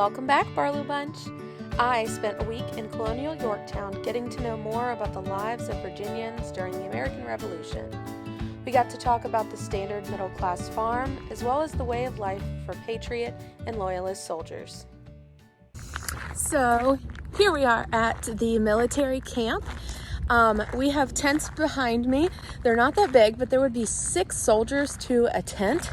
Welcome back, Barlow Bunch. I spent a week in colonial Yorktown getting to know more about the lives of Virginians during the American Revolution. We got to talk about the standard middle-class farm, as well as the way of life for patriot and loyalist soldiers. So, here we are at the military camp. We have tents behind me. They're not that big, but there would be 6 soldiers to a tent.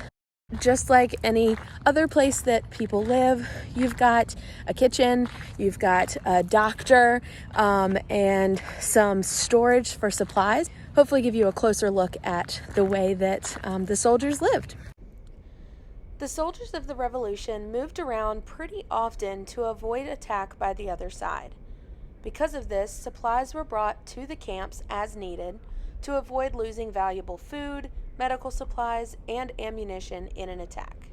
Just like any other place that people live, you've got a kitchen, you've got a doctor, and some storage for supplies. Hopefully give you a closer look at the way that the soldiers lived. The soldiers of the Revolution moved around pretty often to avoid attack by the other side. Because of this, supplies were brought to the camps as needed to avoid losing valuable food, medical supplies, and ammunition in an attack.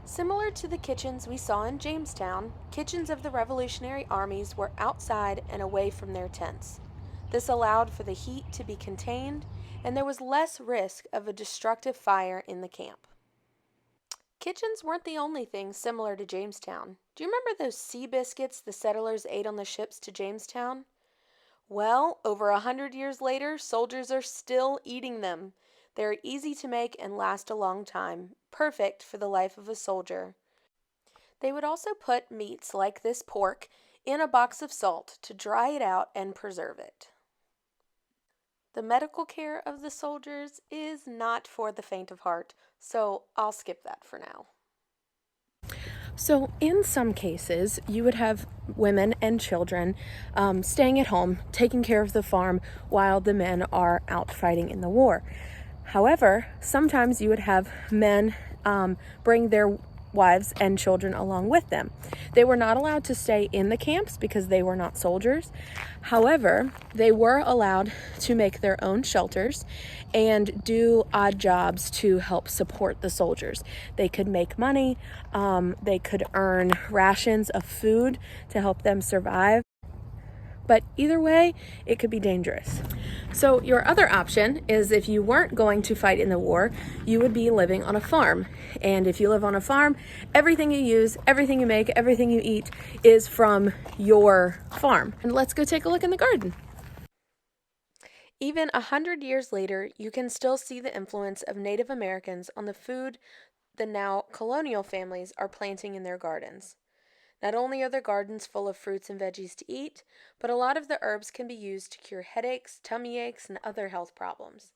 Similar to the kitchens we saw in Jamestown, kitchens of the Revolutionary armies were outside and away from their tents. This allowed for the heat to be contained, and there was less risk of a destructive fire in the camp. Kitchens weren't the only thing similar to Jamestown. Do you remember those sea biscuits the settlers ate on the ships to Jamestown? Well, over 100 years later, soldiers are still eating them. They're easy to make and last a long time, perfect for the life of a soldier. They would also put meats like this pork in a box of salt to dry it out and preserve it. The medical care of the soldiers is not for the faint of heart, so I'll skip that for now. So in some cases, you would have women and children staying at home, taking care of the farm while the men are out fighting in the war. However, sometimes you would have men bring their wives and children along with them. They were not allowed to stay in the camps because they were not soldiers. However, they were allowed to make their own shelters and do odd jobs to help support the soldiers. They could make money, they could earn rations of food to help them survive. But either way, it could be dangerous. So your other option is if you weren't going to fight in the war, you would be living on a farm. And if you live on a farm, everything you use, everything you make, everything you eat is from your farm. And let's go take a look in the garden. Even 100 years later, you can still see the influence of Native Americans on the food the now colonial families are planting in their gardens. Not only are their gardens full of fruits and veggies to eat, but a lot of the herbs can be used to cure headaches, tummy aches, and other health problems.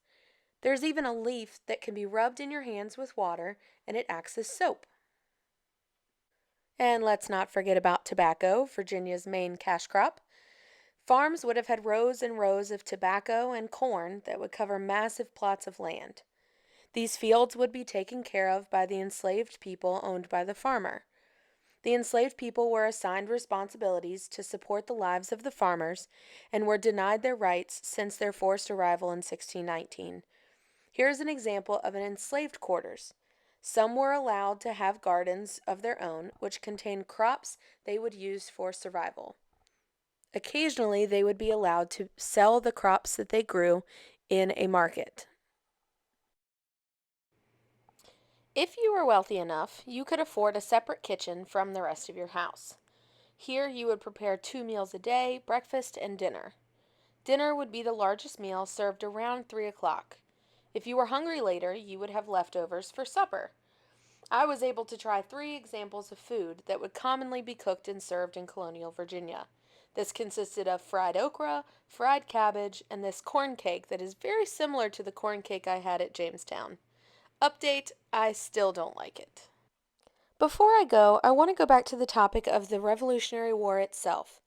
There's even a leaf that can be rubbed in your hands with water, and it acts as soap. And let's not forget about tobacco, Virginia's main cash crop. Farms would have had rows and rows of tobacco and corn that would cover massive plots of land. These fields would be taken care of by the enslaved people owned by the farmer. The enslaved people were assigned responsibilities to support the lives of the farmers and were denied their rights since their forced arrival in 1619. Here's an example of an enslaved quarters. Some were allowed to have gardens of their own, which contained crops they would use for survival. Occasionally, they would be allowed to sell the crops that they grew in a market. If you were wealthy enough, you could afford a separate kitchen from the rest of your house. Here you would prepare 2 meals a day, breakfast and dinner. Dinner would be the largest meal served around 3 o'clock. If you were hungry later, you would have leftovers for supper. I was able to try 3 examples of food that would commonly be cooked and served in colonial Virginia. This consisted of fried okra, fried cabbage, and this corn cake that is very similar to the corn cake I had at Jamestown. Update, I still don't like it. Before I go, I want to go back to the topic of the Revolutionary War itself.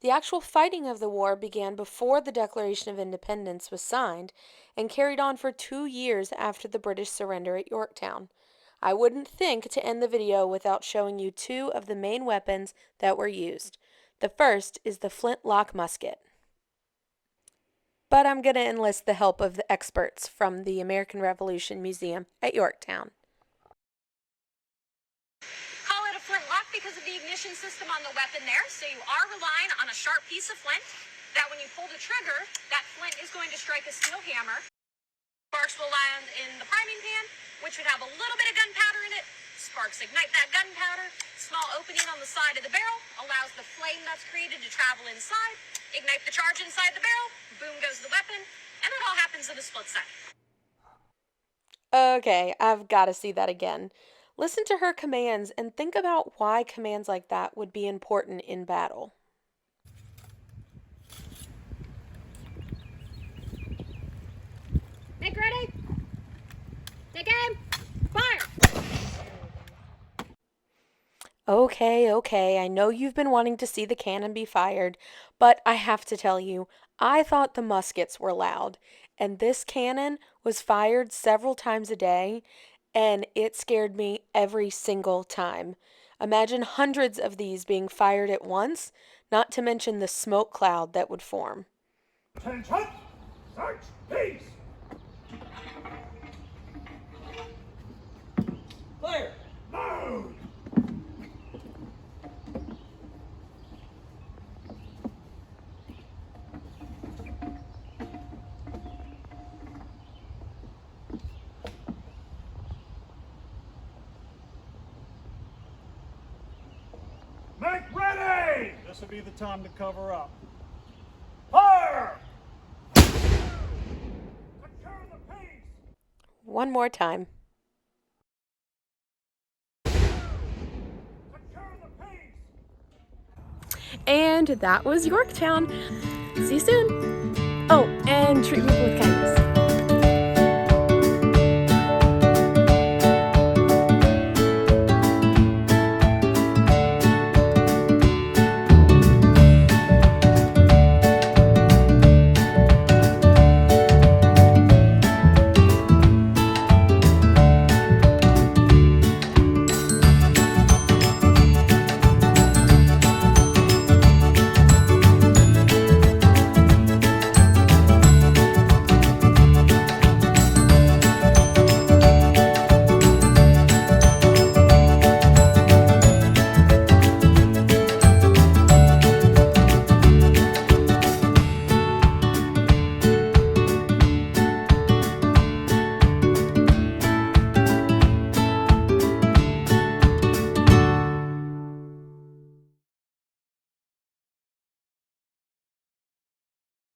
The actual fighting of the war began before the Declaration of Independence was signed and carried on for 2 years after the British surrender at Yorktown. I wouldn't think to end the video without showing you 2 of the main weapons that were used. The first is the flintlock musket. But I'm going to enlist the help of the experts from the American Revolution Museum at Yorktown. Call it a flintlock because of the ignition system on the weapon there, so you are relying on a sharp piece of flint that when you pull the trigger, that flint is going to strike a steel hammer. Sparks will land in the priming pan, which would have a little bit of gunpowder in it. Sparks ignite that gunpowder. Small opening on the side of the barrel allows the flame that's created to travel inside, ignite the charge inside the barrel, boom goes the weapon, and it all happens in a split second. Okay, I've got to see that again. Listen to her commands and think about why commands like that would be important in battle. Make ready. Take aim. Fire. Okay, I know you've been wanting to see the cannon be fired, but I have to tell you, I thought the muskets were loud, and this cannon was fired several times a day, and it scared me every single time. Imagine hundreds of these being fired at once, not to mention the smoke cloud that would form. Attention! Search, peace! Clear! Load! Make ready! This will be the time to cover up. Fire! Secure the pace! One more time. Secure the pace! And that was Yorktown. See you soon. Oh, and treat people with kindness.